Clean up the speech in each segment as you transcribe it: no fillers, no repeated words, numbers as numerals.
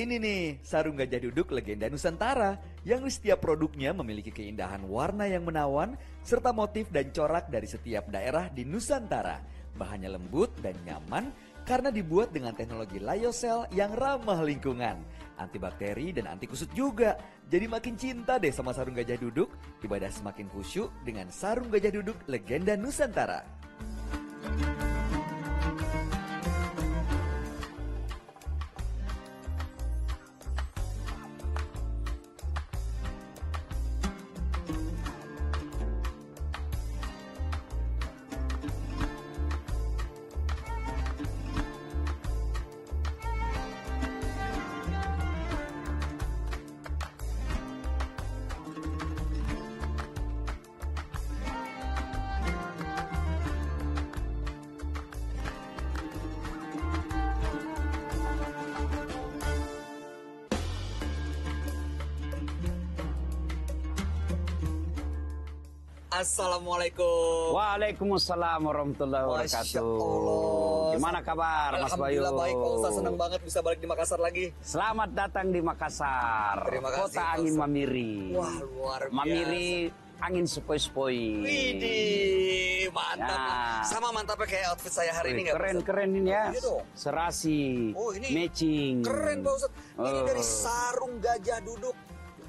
Ini nih, sarung gajah duduk legenda Nusantara yang di setiap produknya memiliki keindahan warna yang menawan serta motif dan corak dari setiap daerah di Nusantara. Bahannya lembut dan nyaman karena dibuat dengan teknologi lyocell yang ramah lingkungan, antibakteri dan anti kusut juga. Jadi makin cinta deh sama sarung gajah duduk, ibadah semakin khusyuk dengan sarung gajah duduk legenda Nusantara. Assalamualaikum. Waalaikumsalam warahmatullahi wabarakatuh. Gimana kabar Mas Bayu? Alhamdulillah baik Pak Ustaz, senang banget bisa balik di Makassar lagi. Selamat datang di Makassar. Terima kasih, Kota Pak angin Ustaz. Mamiri. Wah, luar biasa. Mamiri angin sepoi-sepoi. Widih, mantap. Ya. Sama mantapnya kayak outfit saya hari ini nggak Pak Ustaz? Keren ini ya. Iya dong. Serasi. Oh, ini matching. Keren Pak Ustaz. Ini Oh. dari sarung gajah duduk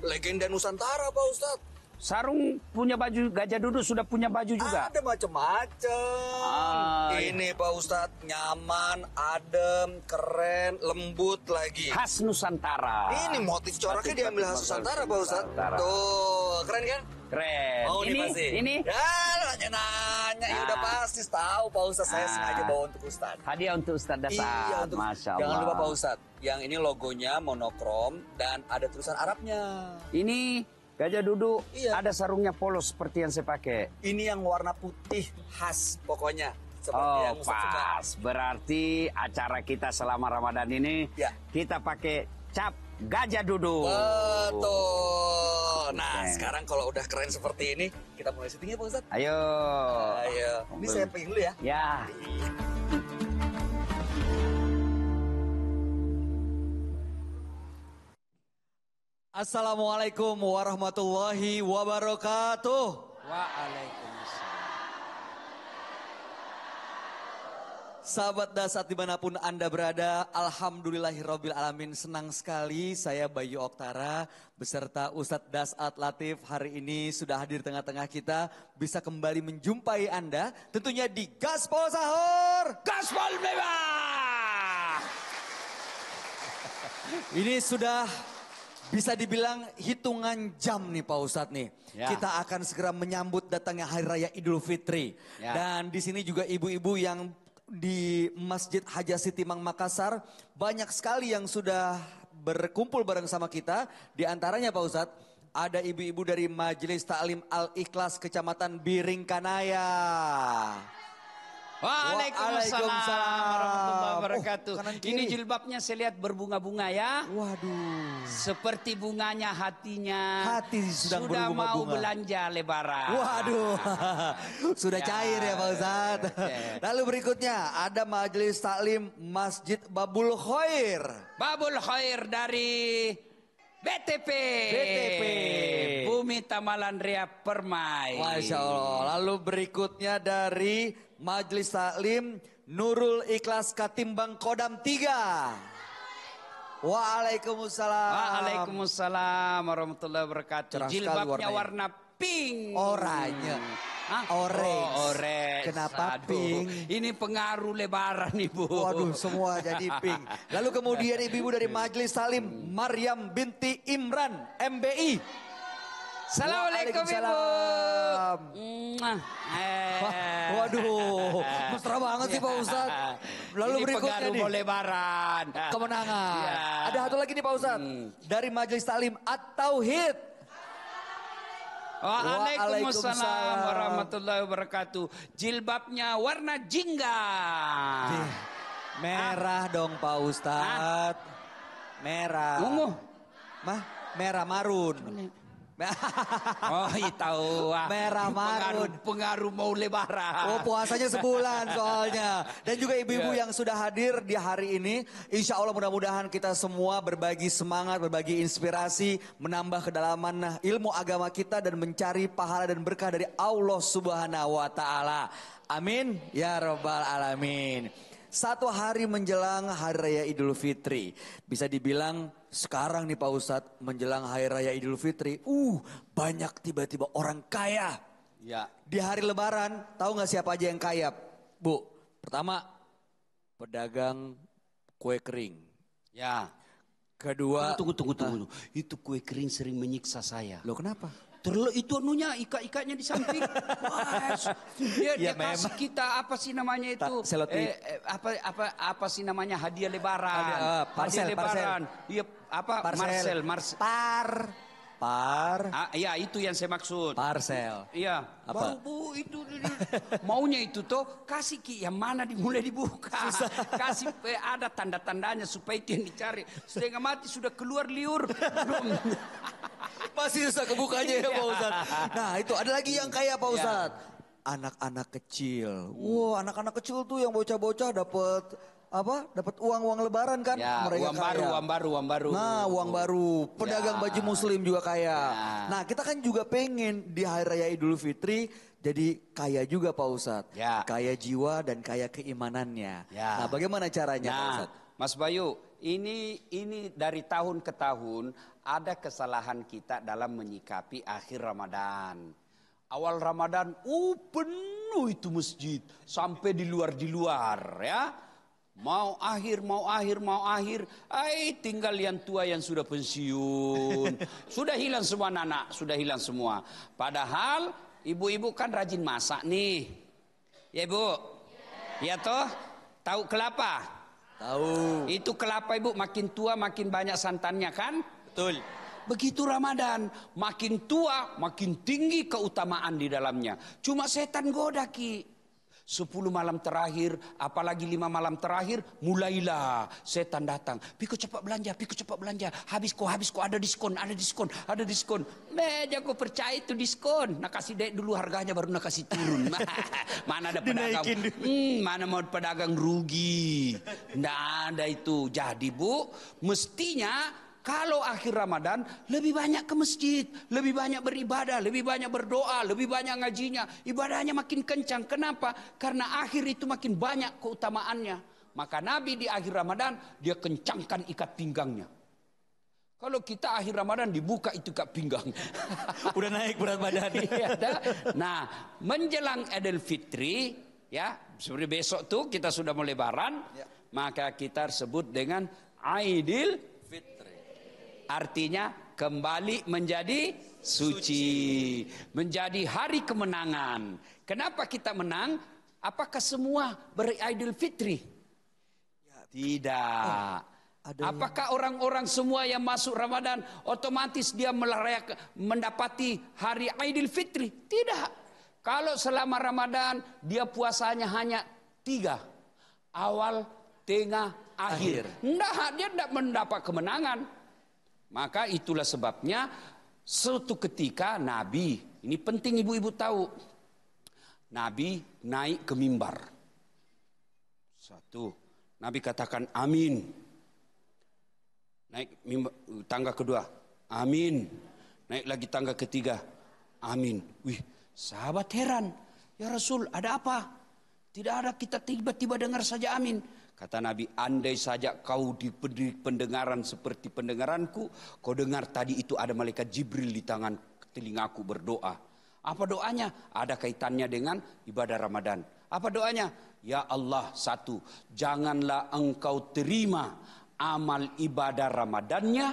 legenda Nusantara Pak Ustaz. Sarung punya baju gajah duduk sudah punya baju juga. Ada macam-macam. Ini Pak Ustadz nyaman, adem, keren, lembut lagi. Khas Nusantara. Ini motif coraknya Motif diambil khas Nusantara Pak Ustadz. Nusantara. Tuh, keren kan? Keren. Oh, ini pasti. ini Ya, nanya-nanya. Ya udah pasti tahu Pak Ustadz. Saya sengaja bawa untuk Ustadz. hadiah untuk Ustaz Dasar. Iya, untuk Masya Allah. Jangan lupa Pak Ustadz. Yang ini logonya monokrom dan ada tulisan Arabnya. Ini gajah duduk, Iya. ada sarungnya polos seperti yang saya pakai. Ini yang warna putih khas pokoknya. Seperti Oh, yang Ustadz suka. pas. Berarti acara kita selama Ramadan ini Ya. kita pakai cap gajah duduk. Betul. Nah, Oke. sekarang kalau udah keren seperti ini, kita mulai syutingnya Pak Ustadz. Ayo. Ayo. Ini saya pegang dulu ya. Ya. Assalamualaikum warahmatullahi wabarakatuh. Waalaikumsalam. Sahabat Dasat dimanapun Anda berada, alhamdulillahirrabbilalamin, senang sekali saya Bayu Oktara beserta Ustadz Dasat Latif hari ini sudah hadir di tengah-tengah kita, bisa kembali menjumpai Anda tentunya di Gaspol Sahur. Gaspol Mewah. Ini sudah bisa dibilang hitungan jam nih Pak Ustadz nih. Ya. Kita akan segera menyambut datangnya Hari Raya Idul Fitri. Ya. Dan di sini juga ibu-ibu yang di Masjid Haja Sitimang Makassar banyak sekali yang sudah berkumpul bareng sama kita. Di antaranya Pak Ustadz ada ibu-ibu dari Majelis Ta'lim Al-Ikhlas Kecamatan Biringkanaya. Waalaikumsalam warahmatullahi wabarakatuh. Oh, kanan kiri. Ini jilbabnya saya lihat berbunga-bunga ya. Waduh. Seperti bunganya hatinya. Hati sedang sudah berbunga-bunga. mau belanja lebaran. Waduh, sudah Ya, cair ya Pak Ustadz. oke. Lalu berikutnya ada Majelis Taklim Masjid Babul Khair. Babul Khair dari BTP. BTP. Bumi Tamalan Ria Permai. Masya Allah. Lalu berikutnya dari Majelis Taklim Nurul Ikhlas Katimbang Kodam 3. Waalaikumsalam. Waalaikumsalam warahmatullahi wabarakatuh. Cerah sekali Jilbabnya warnanya. warna pink. Oranye. Hah? Orange. Oh, orange. Kenapa Aduh, pink? Ini pengaruh lebaran Ibu. Waduh, semua jadi pink. Lalu kemudian ibu-ibu dari Majelis Taklim Maryam binti Imran MBI. Assalamualaikum Ibu. Waalaikumsalam. Mwah. Waduh, mesra banget sih Pak Ustadz. Lalu Ini berikutnya pengaruh nih, mau lebaran. kemenangan. Ya. Ada satu lagi nih Pak Ustadz. Dari Majelis Taklim At-Tauhid. Waalaikumsalam warahmatullahi wabarakatuh. Jilbabnya warna jingga. Merah dong Pak Ustadz. Merah. Ungu. Mah, merah marun. Oh, tahu. Merah marun. Pengaruh mau lebaran. Oh, puasanya sebulan soalnya. Dan juga ibu-ibu yang sudah hadir di hari ini. Insya Allah mudah-mudahan kita semua berbagi semangat, berbagi inspirasi. Menambah kedalaman ilmu agama kita dan mencari pahala dan berkah dari Allah Subhanahu wa Ta'ala. Amin. Ya Rabbal Alamin. 1 hari menjelang Hari Raya Idul Fitri. Bisa dibilang sekarang nih Pak Ustadz menjelang Hari Raya Idul Fitri. Banyak tiba-tiba orang kaya. Ya. Di hari Lebaran tahu gak siapa aja yang kaya? Bu, pertama pedagang kue kering. Ya. Kedua. Tunggu. Itu kue kering sering menyiksa saya. Loh kenapa? Itu anunya ikat-ikatnya di samping. Wah, dia kasih kita apa sih namanya itu? Selotip. Apa sih namanya hadiah lebaran? Parcel. Iya, apa? Parcel. Ya itu yang saya maksud. Parcel. Iya. Apa? Bu itu maunya itu toh kasih yang mana dimulai dibuka. Kasih ada tanda-tandanya supaya itu yang dicari. Setengah mati sudah keluar liur. Masih susah kebukanya ya Pak Ustadz. Nah itu ada lagi yang kaya Pak Ustadz. Anak-anak kecil. Anak-anak kecil tuh yang bocah-bocah dapat dapat uang lebaran kan? Ya, mereka uang baru. Nah, uang baru. Pedagang baju muslim juga kaya. Nah, kita kan juga pengen di Hari Raya Idul Fitri jadi kaya juga Pak Ustadz. Ya. Kaya jiwa dan kaya keimanannya. Ya. Nah, bagaimana caranya Pak Ustadz? Mas Bayu, ini dari tahun ke tahun ada kesalahan kita dalam menyikapi akhir Ramadan. Awal Ramadan, penuh itu masjid sampai di luar ya. Mau akhir. Tinggal yang tua yang sudah pensiun. Sudah hilang semua anak, sudah hilang semua. Padahal ibu-ibu kan rajin masak nih. Ya Ibu? Ya toh? Tahu kelapa? Tahu. Itu kelapa Ibu makin tua makin banyak santannya kan? Betul. Begitu Ramadan, makin tua makin tinggi keutamaan di dalamnya. Cuma setan goda Ki. 10 malam terakhir, apalagi 5 malam terakhir, mulailah setan datang. Piko cepat belanja. Habis kok ada diskon. Meja kok percaya itu diskon. Nak kasih dek dulu harganya baru nak kasih turun. Mana ada pedagang? Mana mau pedagang rugi? Nggak ada itu. Jadi Bu, mestinya kalau akhir Ramadan lebih banyak ke masjid, lebih banyak beribadah, lebih banyak berdoa, lebih banyak ngajinya. Ibadahnya makin kencang. Kenapa? Karena akhir itu makin banyak keutamaannya. Maka Nabi di akhir Ramadan dia kencangkan ikat pinggangnya. Kalau kita akhir Ramadan dibuka itu ikat pinggang. Udah naik berat badan. Nah, menjelang Idul Fitri, ya, seperti besok tuh kita sudah mau lebaran, maka kita sebut dengan Idul Fitri. Artinya kembali menjadi suci. Menjadi hari kemenangan. Kenapa kita menang? Apakah semua beridul fitri? Tidak. Apakah orang-orang semua yang masuk Ramadan otomatis dia mendapati hari Idul Fitri? Tidak. Kalau selama Ramadan dia puasanya hanya 3. Awal, tengah, akhir. Dia tidak mendapat kemenangan. Maka itulah sebabnya suatu ketika Nabi, ini penting ibu-ibu tahu. Nabi naik ke mimbar. Nabi katakan amin. Naik mimbar, tangga kedua, amin. Naik lagi tangga ketiga, amin. Wih, sahabat heran. Ya Rasul, ada apa? Tidak ada, kita tiba-tiba dengar saja amin. Kata Nabi, andai saja kau diberi pendengaran seperti pendengaranku, kau dengar tadi itu ada malaikat Jibril di tangan telingaku berdoa. Apa doanya? Ada kaitannya dengan ibadah Ramadan. Apa doanya? Ya Allah, 1, janganlah engkau terima amal ibadah Ramadannya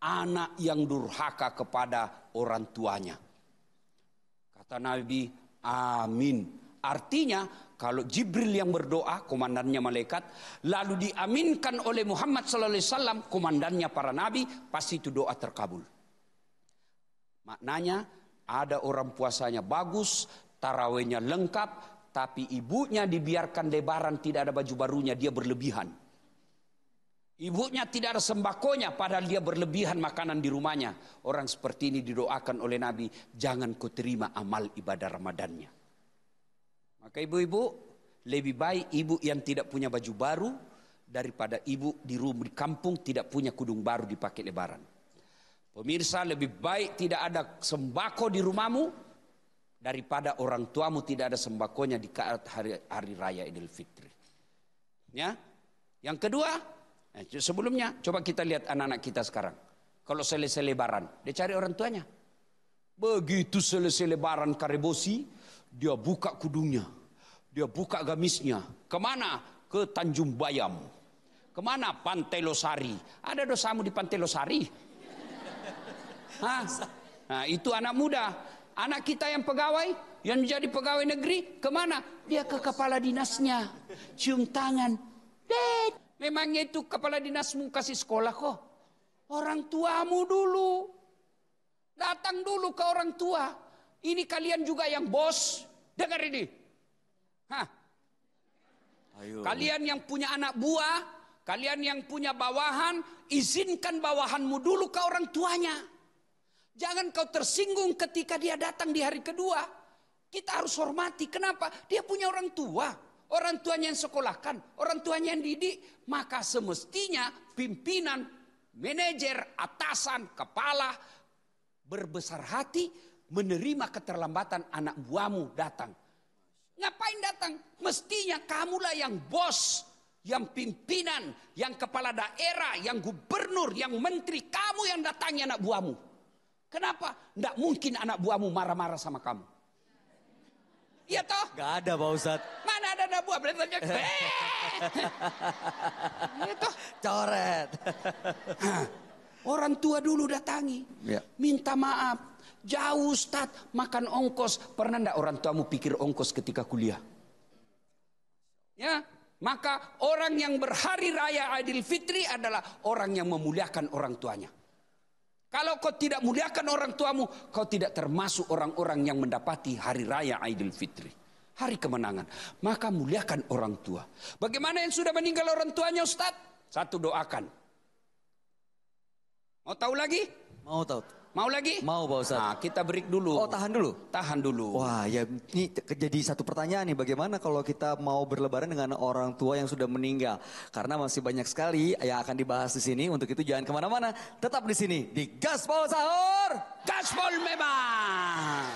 anak yang durhaka kepada orang tuanya. Kata Nabi, amin. Artinya kalau Jibril yang berdoa, komandannya malaikat, lalu diaminkan oleh Muhammad SAW, komandannya para nabi, pasti itu doa terkabul. Maknanya ada orang puasanya bagus, tarawihnya lengkap, tapi ibunya dibiarkan lebaran tidak ada baju barunya, dia berlebihan. Ibunya tidak ada sembakonya padahal dia berlebihan makanan di rumahnya. Orang seperti ini didoakan oleh Nabi, jangan kau terima amal ibadah Ramadannya. Maka ibu-ibu, lebih baik ibu yang tidak punya baju baru daripada ibu di rumah di kampung tidak punya kudung baru dipakai lebaran. Pemirsa, lebih baik tidak ada sembako di rumahmu daripada orang tuamu tidak ada sembakonya di saat hari raya Idul Fitri. Ya. Yang kedua, sebelumnya coba kita lihat anak-anak kita sekarang. Kalau selesai lebaran, dia cari orang tuanya. Begitu selesai lebaran karebosi, dia buka kudungnya. Dia buka gamisnya. Kemana? Ke Tanjung Bayam. Kemana? Pantai Losari. Ada dosamu di Pantai Losari? Hah? Nah, itu anak muda. Anak kita yang pegawai, yang menjadi pegawai negeri, kemana? Dia ke kepala dinasnya. Cium tangan. Ded, memangnya itu kepala dinasmu kasih sekolah kok? Orang tuamu dulu. Datang dulu ke orang tua. Ini kalian juga yang bos. Dengar ini. Hah? Ayo. Kalian yang punya anak buah, kalian yang punya bawahan, izinkan bawahanmu dulu ke orang tuanya. Jangan kau tersinggung ketika dia datang di hari kedua. Kita harus hormati. Kenapa? Dia punya orang tua. Orang tuanya yang sekolahkan. Orang tuanya yang didik. Maka semestinya pimpinan, manajer, atasan, kepala berbesar hati menerima keterlambatan anak buahmu datang. Ngapain datang? Mestinya kamulah yang bos, yang pimpinan, yang kepala daerah, yang gubernur, yang menteri. Kamu yang datangi anak buahmu. Kenapa? Tidak mungkin anak buahmu marah-marah sama kamu. Iya toh? Gak ada Pak Ustadz. Mana ada anak buah? Iya toh? Coret. Orang tua dulu datangi. Ya. Minta maaf. Jauh Ustadz, makan ongkos. Pernah enggak orang tuamu pikir ongkos ketika kuliah? Ya, maka orang yang berhari raya Idul Fitri adalah orang yang memuliakan orang tuanya. Kalau kau tidak muliakan orang tuamu, kau tidak termasuk orang-orang yang mendapati hari raya Idul Fitri. Hari kemenangan. Maka muliakan orang tua. Bagaimana yang sudah meninggal orang tuanya Ustadz? Satu, doakan. Mau tahu lagi? Mau tahu? Mau lagi? Mau Pak Ustadz. Nah, kita break dulu. Oh, tahan dulu? Tahan dulu. Wah, ya ini jadi satu pertanyaan nih, bagaimana kalau kita mau berlebaran dengan orang tua yang sudah meninggal? Karena masih banyak sekali yang akan dibahas di sini. Untuk itu jangan kemana-mana, tetap di sini di Gaspol Sahur. Gaspol memang.